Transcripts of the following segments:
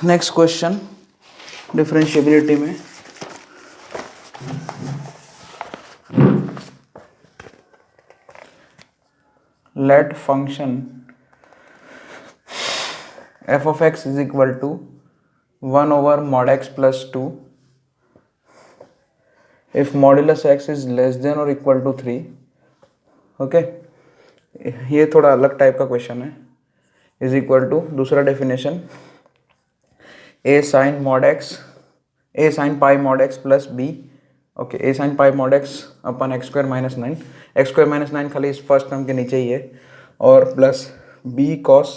Next question differentiability में, let function f of x is equal to 1 over mod x plus 2 if modulus x is less than or equal to 3. Okay, ये थोड़ा अलग type का question है. Is equal to दूसरा definition a sin mod x, a sin pi mod x plus b. Okay, a sin pi mod x upon x square minus 9, x square minus 9 खाली इस first term के नीचे ही है, और plus b cos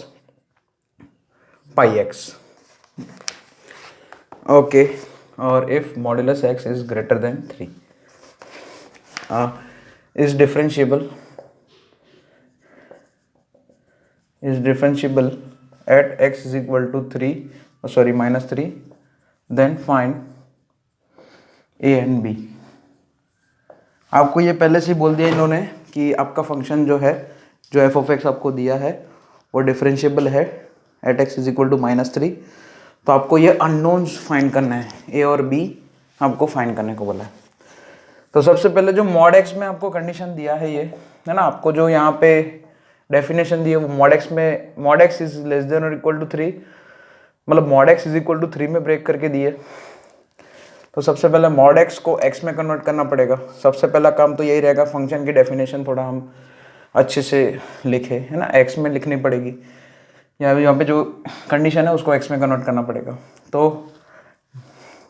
पाई x. Okay, और if modulus x is greater than 3 is differentiable at x is equal to 3 minus 3, then find a and b. आपको ये पहले से ही बोल दिया इन्होंने कि आपका फंक्शन जो है, जो f of x आपको दिया है वो डिफरेंशिएबल है at x is equal to -3. तो आपको ये अननोन्स फाइंड करना है, a और b आपको फाइंड करने को बोला है. तो सबसे पहले जो मॉड एक्स में आपको कंडीशन दिया है ये है ना, आपको जो यहाँ पे डेफिनेशन दी है वो मॉड एक्स में, mod x is less than और इक्वल टू 3, मतलब mod x is equal to 3 में ब्रेक करके दिए. तो सबसे पहले मॉड एक्स को एक्स में कन्वर्ट करना पड़ेगा. सबसे पहला काम तो यही रहेगा, फंक्शन की डेफिनेशन थोड़ा हम अच्छे से लिखे है ना, एक्स में लिखनी पड़ेगी. यहाँ पे जो कंडीशन है उसको एक्स में कन्वर्ट करना पड़ेगा. तो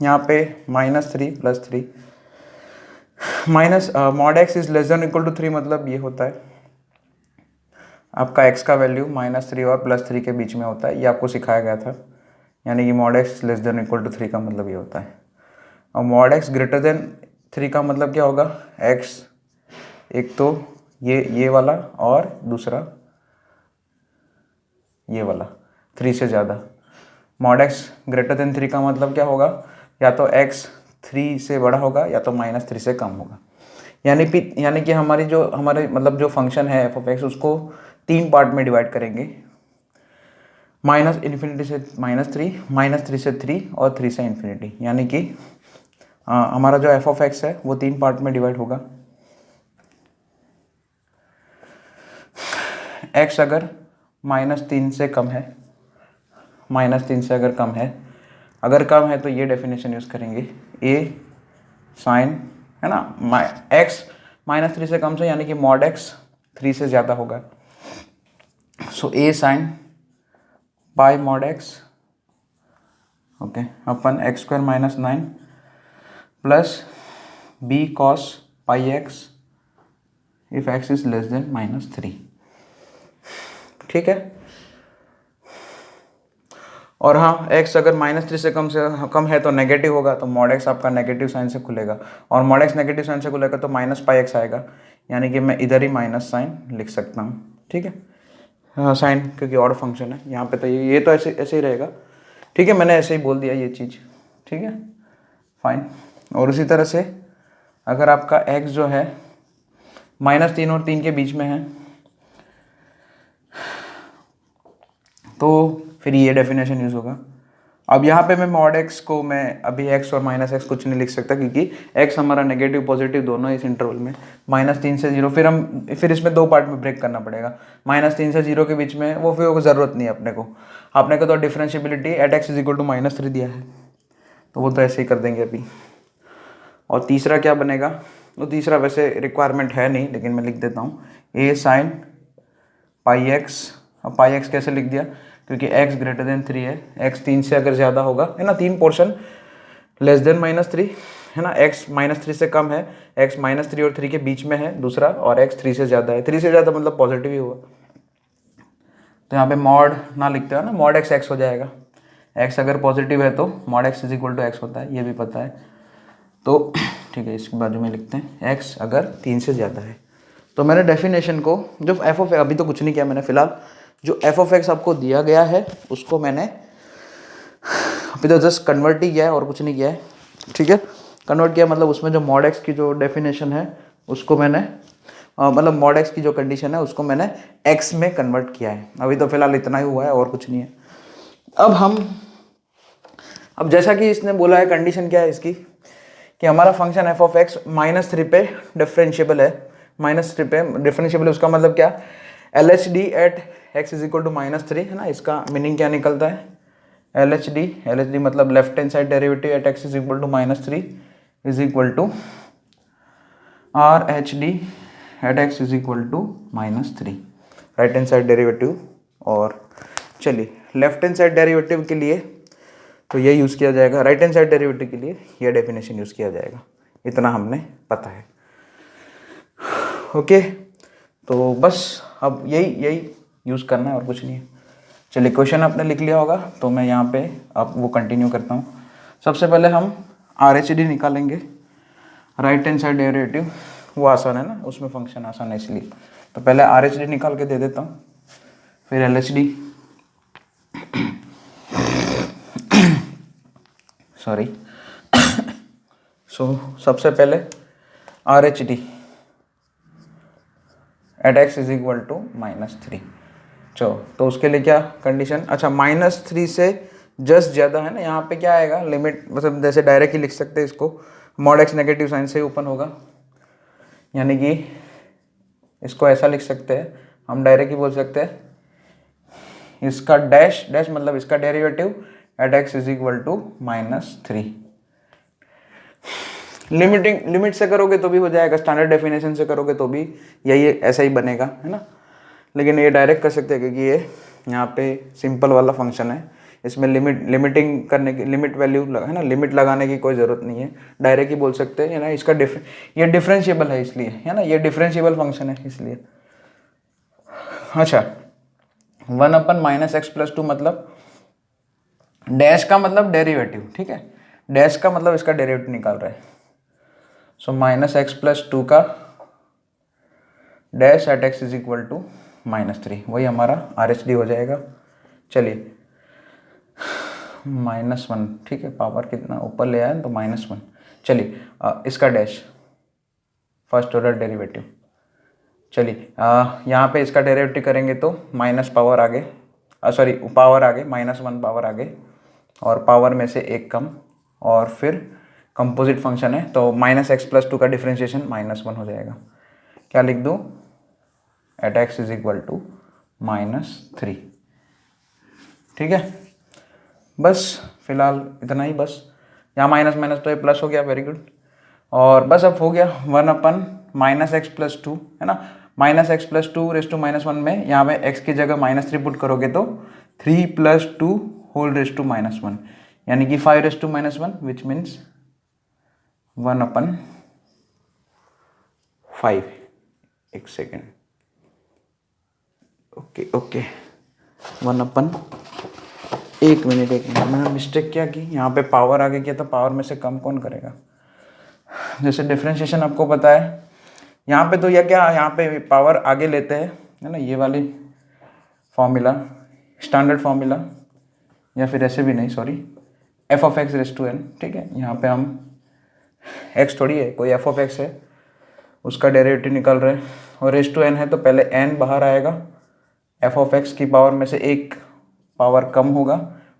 यहाँ पे -3 + 3 minus mod x is less than equal to 3, मतलब ये होता है आपका x का वैल्यू -3 और +3 के बीच में होता है. ये आपको सिखाया गया था, यानी कि mod x less than equal to 3 का मतलब ये होता है. और मॉड एक्स ग्रेटर देन 3 का मतलब क्या होगा, x एक तो ये वाला और दूसरा ये वाला 3 से ज़्यादा. मॉड एक्स ग्रेटर देन 3 का मतलब क्या होगा, या तो x 3 से बड़ा होगा या तो -3 से कम होगा. यानी कि हमारे मतलब जो फंक्शन है f of x उसको 3 पार्ट में डिवाइड करेंगे, -∞ से -3, -3 से 3 और 3 से इन्फिनिटी. यानी कि हमारा जो f of x है वो 3 पार्ट में डिवाइड होगा. x अगर -3 से कम है, -3 से अगर कम है तो ये डेफिनेशन यूज़ करेंगे, a साइन है ना, x -3 से कम से, यानी कि मॉड x 3 से ज़्यादा होगा. सो a sine pi mod x, okay, upon x² - 9 plus b cos pi x if x is less then -3. ठीक है. और हाँ, x अगर -3 से कम है तो नेगेटिव होगा, तो मॉड x आपका नेगेटिव साइन से खुलेगा, और मॉड x नेगेटिव साइन से खुलेगा तो -πx आएगा, यानी कि मैं इधर ही माइनस साइन लिख सकता हूँ. ठीक है, हाँ साइन क्योंकि ऑड फंक्शन है यहाँ पे, तो ये तो ऐसे ही रहेगा. ठीक है, मैंने ऐसे ही बोल दिया ये चीज़. ठीक है, फाइन. और उसी तरह से अगर आपका x जो है -3 और 3 के बीच में है तो फिर ये डेफिनेशन यूज़ होगा. अब यहाँ पे मैं मॉड x को मैं अभी x और -x कुछ नहीं लिख सकता, क्योंकि x हमारा नेगेटिव पॉजिटिव दोनों है इस इंटरवल में. -3 से 0, फिर इसमें 2 पार्ट में ब्रेक करना पड़ेगा. -3 से 0 के बीच में वो फिर ज़रूरत नहीं है अपने को तो differentiability at x is equal to -3 दिया है, तो वो तो ऐसे ही कर देंगे अभी. और तीसरा क्या बनेगा, तो तीसरा वैसे रिक्वायरमेंट है नहीं, लेकिन मैं लिख देता हूँ, a साइन पाई एक्स. अब पाई एक्स कैसे लिख दिया, क्योंकि x ग्रेटर देन 3 है, x 3 से अगर ज़्यादा होगा है ना, 3 पोर्शन लेस देन -3 है ना, x -3 से कम है, x -3 और 3 के बीच में है दूसरा, और x 3 से ज़्यादा है. 3 से ज़्यादा मतलब पॉजिटिव ही होगा. तो यहाँ पे मॉड ना लिखते हो ना, मॉड x हो जाएगा. x अगर पॉजिटिव है तो mod x is equal to x होता है, ये भी पता है. तो ठीक है, इसके बाजू में लिखते हैं x अगर 3 से ज़्यादा है. तो मैंने डेफिनेशन को जो f of अभी तो कुछ नहीं किया मैंने, फिलहाल जो f of x आपको दिया गया है उसको मैंने अभी तो जस्ट कन्वर्ट ही किया है और कुछ नहीं किया है. ठीक है, कन्वर्ट किया मतलब उसमें जो मॉड x की जो डेफिनेशन है उसको मैंने मतलब मॉड x की जो कंडीशन है उसको मैंने x में कन्वर्ट किया है. अभी तो फिलहाल इतना ही हुआ है और कुछ नहीं है. अब हम अब जैसा कि इसने बोला है, कंडीशन क्या है इसकी कि हमारा फंक्शन एफ ऑफ एक्स -3 पे डिफरेंशिएबल है। -3 पे डिफरेंशिएबल है, उसका मतलब क्या, L H D at x is equal to -3 है ना। इसका मीनिंग क्या निकलता है, एल एच डी मतलब left hand side derivative at x is equal to -3 is equal to R H D at x is equal to -3, right hand side derivative. और चलिए left hand side derivative के लिए तो ये use किया जाएगा, right hand side derivative के लिए ये डेफिनेशन यूज़ किया जाएगा, इतना हमने पता है। ओके, तो बस अब यही यूज़ करना है और कुछ नहीं है। चलिए क्वेश्चन आपने लिख लिया होगा, तो मैं यहाँ पे अब वो कंटिन्यू करता हूँ। सबसे पहले हम आर एच डी निकालेंगे, राइट हैंड साइड डेरिवेटिव, वो आसान है ना, उसमें फंक्शन आसान है इसलिए। तो पहले आर एच डी निकाल के दे देता हूँ, फिर L H D, sorry. So सबसे पहले R H D at x is equal to -3। चलो, तो उसके लिए क्या कंडीशन, अच्छा -3 से जस्ट ज़्यादा है ना, यहाँ पे क्या आएगा लिमिट, मतलब जैसे डायरेक्ट ही लिख सकते हैं इसको, मॉड एक्स नेगेटिव साइन से ओपन होगा, यानी कि इसको ऐसा लिख सकते हैं हम, डायरेक्ट ही बोल सकते हैं इसका डैश मतलब इसका derivative at x is equal to -3। Limit से करोगे तो भी हो जाएगा, स्टैंडर्ड डेफिनेशन से करोगे तो भी यही ऐसा ही बनेगा, है ना। लेकिन ये डायरेक्ट कर सकते हैं क्योंकि ये यहाँ पे सिंपल वाला फंक्शन है, इसमें लिमिटिंग करने की, लिमिट वैल्यू है ना, लिमिट लगाने की कोई ज़रूरत नहीं है, डायरेक्ट ही बोल सकते हैं, है ना। इसका ये डिफरेंशिएबल है इसलिए, है ना, ये डिफरेंशिएबल फंक्शन है इसलिए। अच्छा, 1/-x+2 मतलब डैश का मतलब डेरिवेटिव, ठीक है, डैश का मतलब इसका डेरिवेटिव निकाल रहा है। सो -x+2 का dash at x is equal to -3, वही हमारा आर एच डी हो जाएगा। चलिए -1, ठीक है, पावर कितना ऊपर ले आया तो -1। चलिए इसका डैश फर्स्ट ऑर्डर डेरिवेटिव, चलिए यहाँ पे इसका डेरिवेटिव करेंगे तो माइनस पावर आगे, सॉरी पावर आगे, -1 पावर आगे, और पावर में से एक कम, और फिर कंपोजिट फंक्शन है तो -x+2 का डिफरेंशिएशन -1 हो जाएगा। क्या लिख दूँ, at x is equal to -3, ठीक है। बस फिलहाल इतना ही, बस यहाँ माइनस माइनस तो ये प्लस हो गया, वेरी गुड। और बस अब हो गया 1/-x+2, है ना, -x+2 में यहाँ पे x की जगह -3 पुट करोगे तो 3+2 होल रेस टू -1, यानी कि 5 विच मीन्स 1/5। एक सेकेंड, ओके 1 मिनट मैंने मिस्टेक क्या की, यहाँ पे पावर आगे किया तो पावर में से कम कौन करेगा। जैसे डिफरेंशिएशन आपको पता है, यहाँ पे तो यह क्या, यहाँ पे पावर आगे लेते हैं, है ना, ये वाली फॉर्मूला, स्टैंडर्ड फॉर्मूला, या फिर ऐसे भी नहीं, सॉरी, f(x)n, ठीक है। यहाँ पे हम x थोड़ी है, कोई f(x) है, उसका डेरिवेटिव निकाल रहे हैं, और n है तो पहले n बाहर आएगा, f(x) की पावर में से एक पावर कम होगा,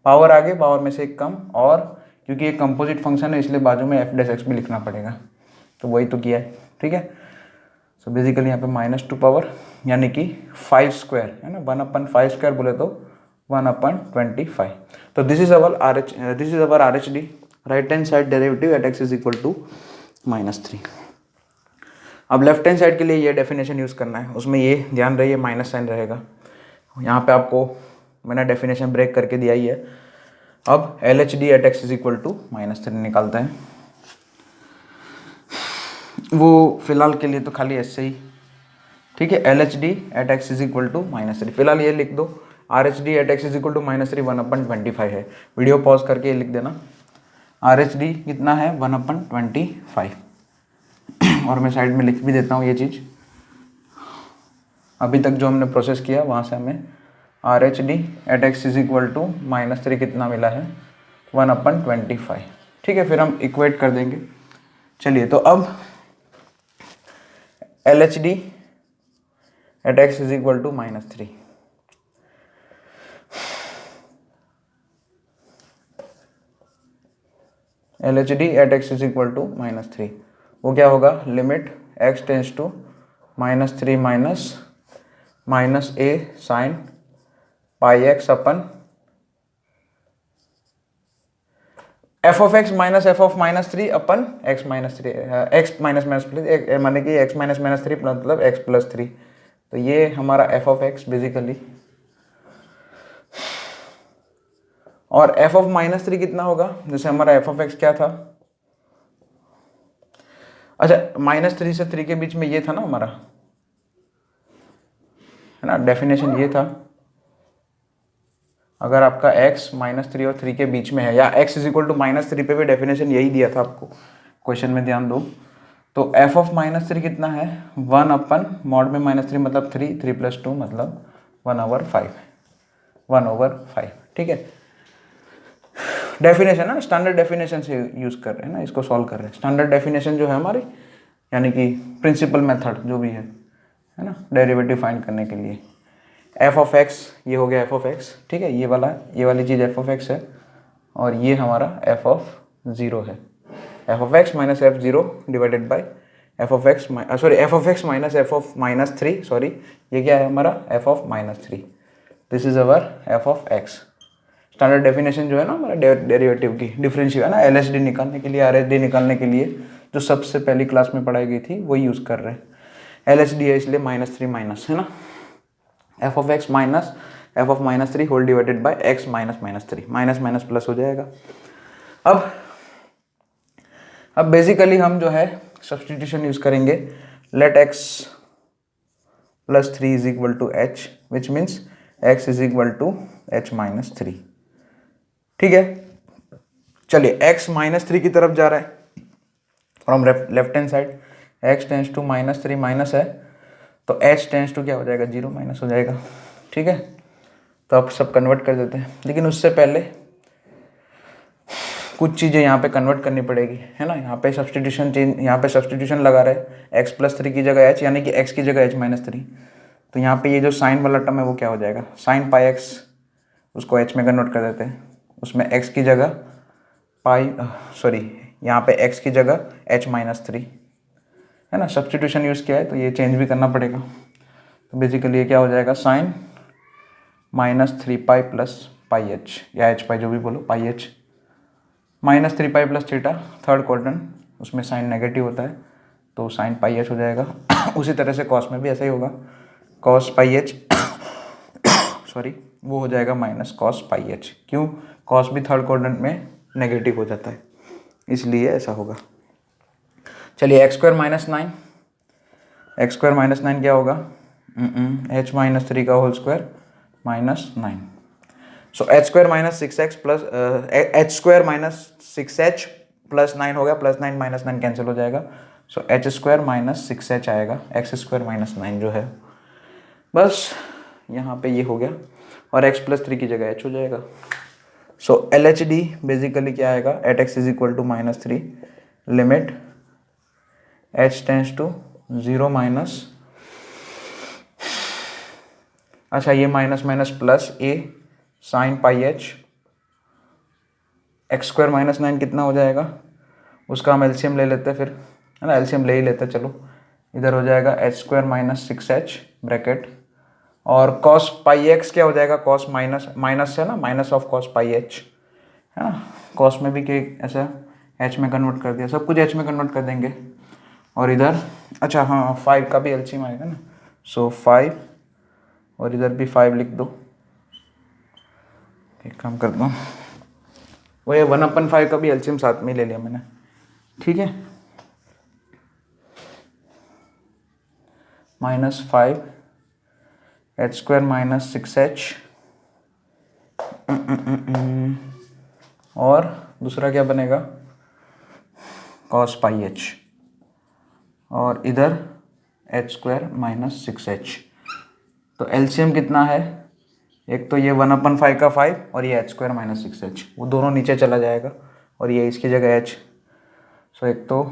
पावर आगे पावर में से एक कम, और क्योंकि ये कंपोजिट फंक्शन है इसलिए बाजू में f' भी लिखना पड़ेगा, तो वही तो किया है, ठीक है। सो बेसिकली यहाँ पे -2 पावर, यानी कि 5 स्क्वायर, है ना, 1/5 स्क्वायर बोले तो 1/25। तो this is our R H D, right hand side derivative at x is equal to -3। अब लेफ्ट हैंड साइड के लिए ये डेफिनेशन यूज़ करना है, उसमें ये ध्यान रहिए माइनस साइन रहेगा, यहाँ पे आपको मैंने डेफिनेशन ब्रेक करके दिया ही है। अब L H D at x is equal to -3 निकालते हैं, वो फिलहाल के लिए तो खाली ऐसे ही, ठीक है। L H D at x is equal to -3, फिलहाल ये लिख दो, R H D at x is equal to -3 1/25 है, वीडियो पॉज करके ये लिख देना, आर एच डी कितना है 1/25, और मैं साइड में लिख भी देता हूँ ये चीज़, अभी तक जो हमने प्रोसेस किया वहाँ से हमें R H D at x is equal to -3 कितना मिला है 1/25, ठीक है। फिर हम इक्वेट कर देंगे। चलिए तो अब L H D at x is equal to -3, L H D at x is equal to -3, वो क्या होगा, limit x tends to -3 minus a sine pi x upon f of x minus f of -3 upon x -3 x minus plus माने कि x -3 मतलब x +3। तो ये हमारा F of x basically, और एफ ऑफ -3 कितना होगा, जैसे हमारा एफ ऑफ एक्स क्या था, अच्छा -3 से 3 के बीच में ये था ना हमारा, है ना, डेफिनेशन ये था, अगर आपका x -3 और 3 के बीच में है, या x इज इक्वल टू -3 पे भी डेफिनेशन यही दिया था आपको क्वेश्चन में, ध्यान दो। तो f ऑफ -3 कितना है, 1 अपन मॉड में -3 मतलब 3, 3 + 2 मतलब 1/5, 1/5, ठीक है। डेफिनेशन है ना, स्टैंडर्ड डेफिनेशन से यूज़ कर रहे हैं ना, इसको सॉल्व कर रहे हैं। स्टैंडर्ड डेफिनेशन जो है हमारी, यानी कि प्रिंसिपल मेथड जो भी है ना, डेरिवेटिव फाइंड करने के लिए। एफ ऑफ एक्स, ये हो गया एफ ऑफ एक्स, ठीक है, ये वाली चीज़ एफ ऑफ एक्स है, और ये हमारा एफ ऑफ 0 है। F of x minus F 0 divided by F of x, sorry F of x minus f of -3, sorry ये क्या है हमारा F of -3। This is our F of x. Standard definition जो है ना हमारा डेरिवेटिव की, डिफरेंशियल है ना, एलएचडी निकालने के लिए, आरएचडी निकालने के लिए, जो सबसे पहली क्लास में पढ़ाई गई थी वही यूज़ कर रहे हैं। एलएचडी है इसलिए -3 माइनस, है ना, f of x minus f of -3 whole divided by x minus -3, minus minus plus हो जाएगा। अब बेसिकली हम जो है सब्सटीट्यूशन यूज करेंगे, let x + 3 is equal to h, which means x is equal to h - 3, ठीक है। चलिए x -3 की तरफ जा रहा है from left hand side, x tends to -3 minus है, तो h टेंस टू क्या हो जाएगा, 0 माइनस हो जाएगा, ठीक है। तो अब सब कन्वर्ट कर देते हैं, लेकिन उससे पहले कुछ चीज़ें यहाँ पे कन्वर्ट करनी पड़ेगी, है ना। यहाँ पे सब्सटीट्यूशन लगा रहे, x + 3 की जगह h, यानी कि x की जगह h - 3। तो यहाँ पे ये जो साइन वाला टर्म है वो क्या हो जाएगा, साइन पाई x, उसको h में कन्वर्ट कर देते हैं, उसमें x की जगह यहाँ पे x की जगह h - 3, है ना। सब्सटीट्यूशन यूज़ किया है तो ये चेंज भी करना पड़ेगा। तो बेसिकली ये क्या हो जाएगा, साइन -3π + πh, या h पाई जो भी बोलो, πh -3π + थीटा, थर्ड क्वाड्रेंट, उसमें साइन नेगेटिव होता है तो साइन πh हो जाएगा। उसी तरह से कॉस में भी ऐसा ही होगा, cos πh सॉरी वो हो जाएगा -cos πh, क्यों, कॉस भी थर्ड क्वाड्रेंट में नेगेटिव हो जाता है, इसलिए ऐसा होगा। चलिए x² - 9 क्या होगा, h - 3 का होल स्क्वायर -9। सो h² - 6h + 9 हो गया, +9 -9 कैंसिल हो जाएगा, सो h² - 6h आएगा, x² - 9 जो है, बस यहाँ पे ये हो गया, और x + 3 की जगह h हो जाएगा। सो LHD बेसिकली क्या आएगा, at x is equal to -3, limit h tends to 0 minus, अच्छा ये minus minus plus a sine πh, x² - 9 कितना हो जाएगा, उसका हम एलसीएम ले लेते हैं फिर, है ना, एलसीएम ले ही लेते हैं, चलो इधर हो जाएगा h² - 6h ब्रैकेट, और cos πx क्या हो जाएगा, cos माइनस है ना, माइनस ऑफ cos πh, है ना, cos में भी कि ऐसा h में कन्वर्ट कर दिया, सब कुछ h में कन्वर्ट कर देंगे, और इधर अच्छा हाँ 5 का भी एलसीएम आएगा ना, सो 5, और इधर भी 5 लिख दो, एक काम करता हूँ, वो ये 1/5 का भी एलसीएम साथ में ले लिया मैंने, ठीक है, -5 h² - 6h, और दूसरा क्या बनेगा, cos πh, और इधर h² - 6h। तो एलसीएम कितना है, एक तो ये 1/5 का 5, और ये h² - 6h, वो दोनों नीचे चला जाएगा, और ये इसकी जगह h, सो एक तो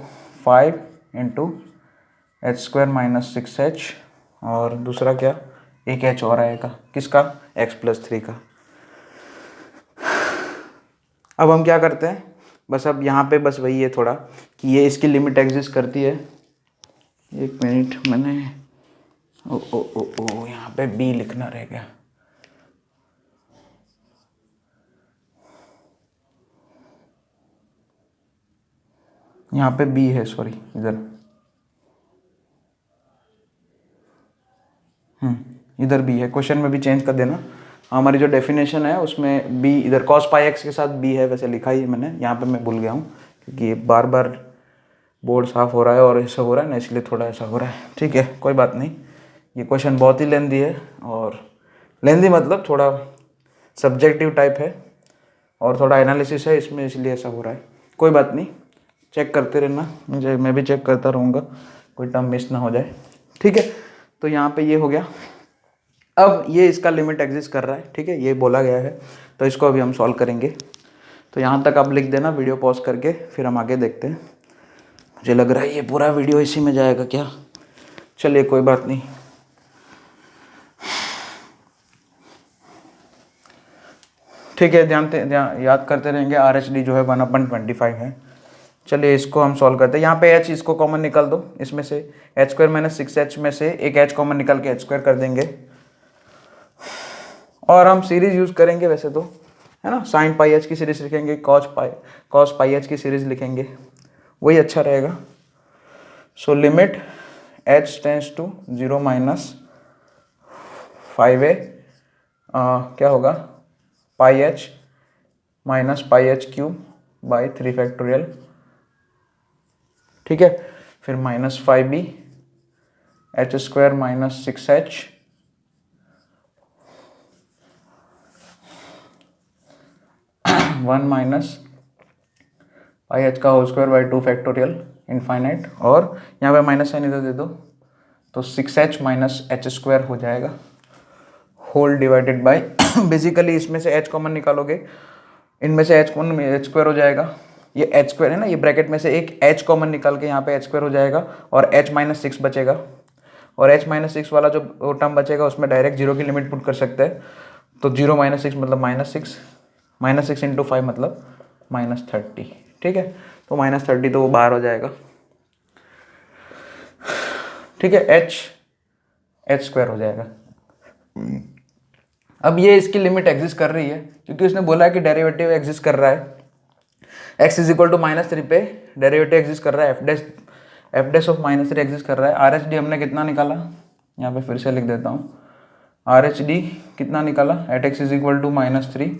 5 × h² - 6h, और दूसरा क्या, एक h और आएगा, किसका, x + 3 का। अब हम क्या करते हैं, बस अब यहाँ पे बस वही है थोड़ा कि ये इसकी लिमिट एग्जिस्ट करती है। एक मिनट, मैंने ओ ओ ओ ओ यहाँ पे बी लिखना रह गया। यहाँ पे बी है, सॉरी, इधर बी है। क्वेश्चन में भी चेंज कर देना। हमारी जो डेफिनेशन है उसमें बी इधर cos पाई एक्स के साथ बी है, वैसे लिखा ही है मैंने, यहाँ पे मैं भूल गया हूँ क्योंकि बार बार बोर्ड साफ हो रहा है और ऐसा हो रहा है ना, इसलिए थोड़ा ऐसा हो रहा है। ठीक है, कोई बात नहीं। ये क्वेश्चन बहुत ही लेंदी है, और लेंदी मतलब थोड़ा सब्जेक्टिव टाइप है और थोड़ा एनालिसिस है इसमें, इसलिए ऐसा हो रहा है। कोई बात नहीं, चेक करते रहना, मैं भी चेक करता रहूँगा, कोई टर्म मिस ना हो जाए। ठीक है, तो यहाँ पे ये हो गया। अब ये इसका लिमिट एग्जिस्ट कर रहा है, ठीक है, ये बोला गया है, तो इसको अभी हम सॉल्व करेंगे। तो यहाँ तक आप लिख देना वीडियो पॉज करके, फिर हम आगे देखते हैं। मुझे लग रहा है ये पूरा वीडियो इसी में जाएगा क्या, चलिए कोई बात नहीं। ठीक है, ध्यान याद करते रहेंगे। RHD जो है 1/25 है। चलिए इसको हम सॉल्व करते हैं। यहाँ पे h इसको कॉमन निकाल दो, इसमें से h² - 6h में से एक h कॉमन निकाल के h² कर देंगे, और हम सीरीज यूज करेंगे वैसे तो, है ना। sin पाई h की सीरीज लिखेंगे, cos पाई h की सीरीज लिखेंगे, वही अच्छा रहेगा। So limit h tends to 0 - 5a क्या होगा, pi h minus pi h³ by 3 factorial. ठीक है, फिर -5b h² - 6h 1 - pi h का whole square by 2 factorial infinite, और यहाँ पे माइनस साइन इधर दे दो, तो 6h - h² हो जाएगा, होल डिवाइडेड बाई बेसिकली इसमें से h कॉमन निकालोगे, इनमें से h कॉमन h² हो जाएगा। ये h² है ना, ये ब्रैकेट में से एक h कॉमन निकाल के यहाँ पे h² हो जाएगा, और h - 6 बचेगा, और h - 6 वाला जो टर्म बचेगा उसमें डायरेक्ट 0 की लिमिट पुट कर सकते हैं। तो 0 - 6 मतलब -6, -6 × 5 मतलब -30। ठीक है, तो -30 तो वो बाहर हो जाएगा। ठीक है, h² हो जाएगा। अब ये इसकी लिमिट एग्जिस्ट कर रही है क्योंकि उसने बोला है कि डेरिवेटिव एग्जिस्ट कर रहा है। x = -3 पे डेरिवेटिव एग्जिस्ट कर रहा है, f' ऑफ -3 एग्जिस्ट कर रहा है। RHD हमने कितना निकाला, यहाँ पे फिर से लिख देता हूँ। RHD कितना निकाला, @x = -3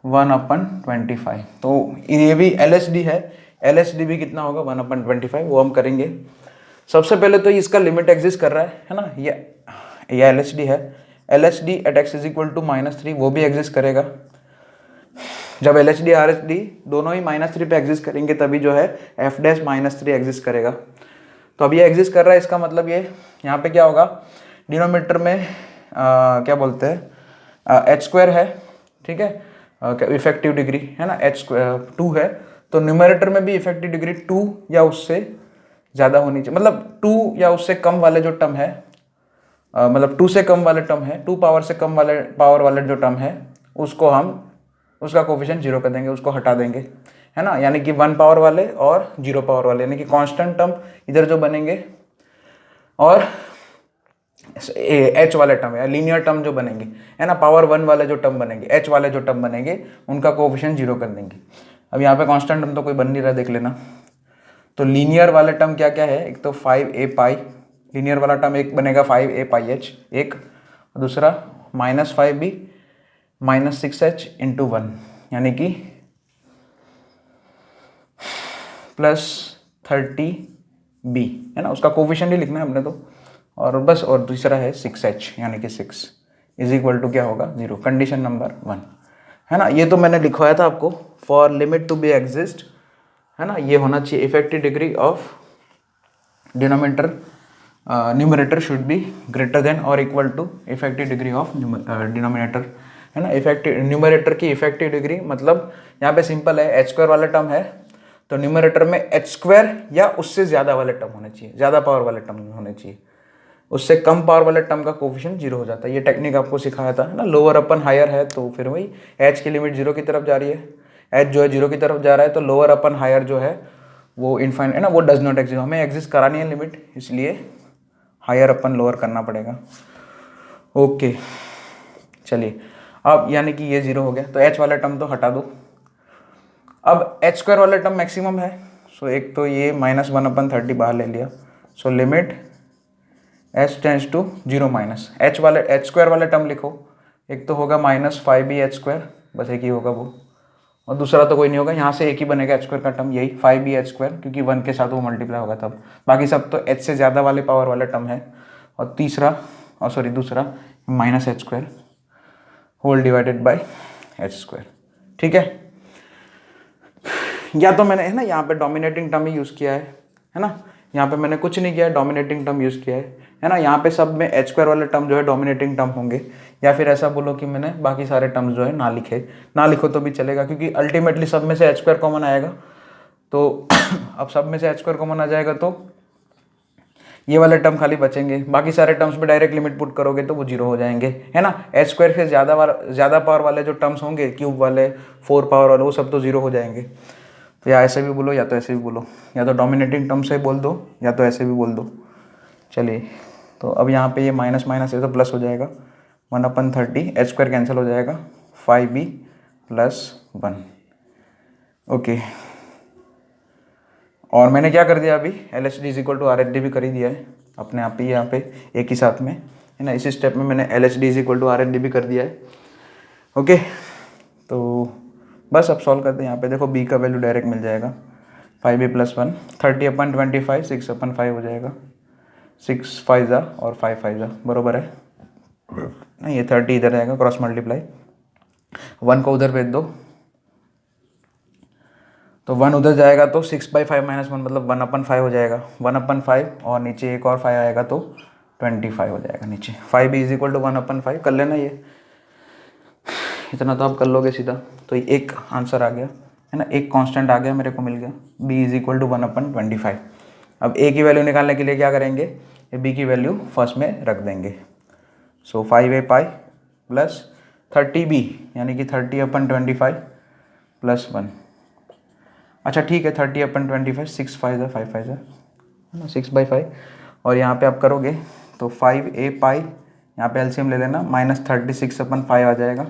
1/25। तो ये भी LHD है, LHD भी कितना होगा 1/25, वो हम करेंगे। सबसे पहले तो इसका लिमिट एग्जिस्ट कर रहा है ना, ये LHD है। LHD @x = -3 वो भी एग्जिस्ट करेगा। जब LHD RHD दोनों ही -3 पे एग्जिस्ट करेंगे तभी जो है f' -3 एग्जिस्ट करेगा। तो अब ये एग्जिस्ट कर रहा है, इसका मतलब ये यहाँ पे क्या होगा, डिनोमिनेटर में क्या बोलते हैं h² है, ठीक है, इफेक्टिव डिग्री है ना, h² 2 है, तो न्यूमरेटर में भी इफेक्टिव डिग्री 2 या उससे ज़्यादा होनी चाहिए, मतलब 2 या उससे कम वाले जो टर्म है, मतलब 2 से कम वाले टर्म है, 2 पावर से कम वाले पावर वाले जो टर्म है उसको हम उसका कोफिशिएंट 0 कर देंगे, उसको हटा देंगे, है ना। यानी कि 1 पावर वाले और 0 पावर वाले, यानी कि कांस्टेंट टर्म इधर जो बनेंगे और h वाले टर्म या लीनियर टर्म जो बनेंगे, है ना, पावर 1 वाले जो टर्म बनेंगे, h वाले जो टर्म बनेंगे उनका कोफिशिएंट 0 कर देंगे। अब यहाँ पे कांस्टेंट टर्म तो कोई बन नहीं रहा, देख लेना। तो लीनियर वाले टर्म क्या क्या है, एक तो 5a पाई, लीनियर वाला टर्म एक बनेगा 5a पाई h एक, दूसरा -5b -6h × 1 यानी कि +30b, है ना, उसका कोफिशिएंट ही लिखना है हमने तो, और बस, और दूसरा है 6h यानी कि 6 = क्या होगा 0, कंडीशन नंबर 1, है ना। ये तो मैंने लिखवाया था आपको, for limit to be exist, है ना, ये होना चाहिए effective degree of denominator numerator should be greater than और equal to effective degree of denominator, है ना। इफेक्टिव न्यूमरेटर की इफेक्टिव डिग्री मतलब यहाँ पे सिंपल है, h² वाला टर्म है तो न्यूमरेटर में h² या उससे ज़्यादा वाले टर्म होने चाहिए, ज़्यादा पावर वाले टर्म होने चाहिए, उससे कम पावर वाले टर्म का कोफिशिएंट 0 हो जाता है। ये टेक्निक आपको सिखाया था, है ना। लोअर अपन हायर है तो फिर वही h की लिमिट 0 की तरफ जा रही है, एच जो है 0 की तरफ जा रहा है, तो लोअर अपन हायर जो है वो इनफाइनाइट है ना, वो डज नॉट एग्जिस्ट, हमें एग्जिस्ट करानी है लिमिट, इसलिए हायर अपन लोअर करना पड़ेगा। ओके चलिए, अब यानी कि ये 0 हो गया, तो एच वाला टर्म तो हटा दो। अब एच स्क्वायर वाला टर्म मैक्सिमम है, सो एक तो ये -1/30 बाहर ले लिया, so limit h tends to 0 minus h वाले एच स्क्वायर वाला टर्म लिखो, एक तो होगा -5bh², बस एक ही होगा वो, और दूसरा तो कोई नहीं होगा, यहाँ से एक ही बनेगा एच स्क्वायर का टर्म, यही 5bh², क्योंकि 1 के साथ वो मल्टीप्लाई होगा तब, बाकी सब तो एच से ज़्यादा वाले पावर वाला टर्म है। और तीसरा दूसरा -h² whole divided bye h², ठीक है। या तो मैंने है ना यहाँ पे डोमिनेटिंग टर्म ही यूज़ किया है ना, यहाँ पे मैंने कुछ नहीं किया है, डोमिनेटिंग टर्म यूज़ किया है ना, यहाँ पे सब में h² वाले टर्म जो है डोमिनेटिंग टर्म होंगे, या फिर ऐसा बोलो कि मैंने बाकी सारे टर्म्स जो है ना लिखो तो भी चलेगा, क्योंकि अल्टीमेटली सब में से h² कॉमन आएगा, तो अब सब में से h² कॉमन आ जाएगा तो ये वाले टर्म खाली बचेंगे, बाकी सारे टर्म्स पे डायरेक्ट लिमिट पुट करोगे तो वो 0 हो जाएंगे, है ना। h² से ज़्यादा पावर वाले जो टर्म्स होंगे, क्यूब वाले 4 पावर वाले, वो सब तो 0 हो जाएंगे। तो या ऐसे भी बोलो या तो ऐसे भी बोलो, या तो डोमिनेटिंग टर्म से बोल दो या तो ऐसे भी बोल दो। चलिए, तो अब यहाँ पे ये माइनस माइनस है तो प्लस हो जाएगा, 1/30, h² कैंसिल हो जाएगा, 5b + 1। ओके, और मैंने क्या कर दिया अभी, LHD = RHD भी कर ही दिया है अपने आप ही यहाँ पे एक ही साथ में, है ना। इसी स्टेप में मैंने LHD = RHD भी कर दिया है। ओके, तो बस अब सॉल्व करते हैं। यहाँ पे देखो b का वैल्यू डायरेक्ट मिल जाएगा, 5b + 1, 30/25, 6/5 हो जाएगा, 6 5 और 5 5 बरोबर है नहीं, ये 30 इधर आएगा, क्रॉस मल्टीप्लाई, 1 को उधर भेज दो तो 1 उधर जाएगा, तो 6/5 - 1 मतलब 1/5 हो जाएगा, 1/5, और नीचे एक और 5 आएगा तो 25 हो जाएगा नीचे। 5b = 1/5 कर लेना, ये इतना तो आप कर लोगे सीधा, तो ये एक आंसर आ गया, है ना, एक कांस्टेंट आ गया मेरे को मिल गया, b = 1/25। अब a की वैल्यू निकालने के लिए क्या करेंगे, ये b की वैल्यू फर्स्ट में रख देंगे, सो 5a π + 30b यानी कि 30/25 + 1। अच्छा ठीक है, 30/25, 6 5 5 5 है ना, 6/5, और यहाँ पे आप करोगे तो 5a π, यहाँ पे एलसीएम ले लेना, -36/5 आ जाएगा,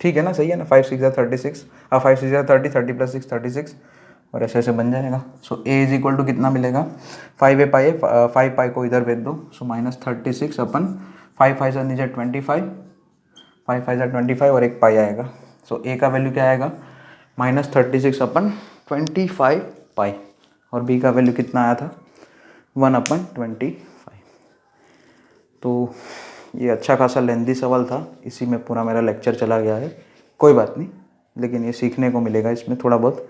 ठीक है ना, सही है ना, 5 6 36, 5 6 30, 30 + 6 36, और ऐसे ऐसे बन जाएगा। सो a = कितना मिलेगा, 5a π है, 5 π को इधर भेज दो, सो -36/5 5 नीचे 25, 5 5 25 और एक पाई आएगा, सो a का वैल्यू क्या आएगा, -36/25 पाई, और b का वैल्यू कितना आया था, 1/25। तो ये अच्छा खासा लेंथी सवाल था, इसी में पूरा मेरा लेक्चर चला गया है, कोई बात नहीं, लेकिन ये सीखने को मिलेगा इसमें थोड़ा बहुत।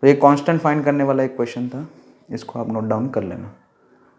तो ये कांस्टेंट फाइंड करने वाला एक क्वेश्चन था, इसको आप नोट डाउन कर लेना।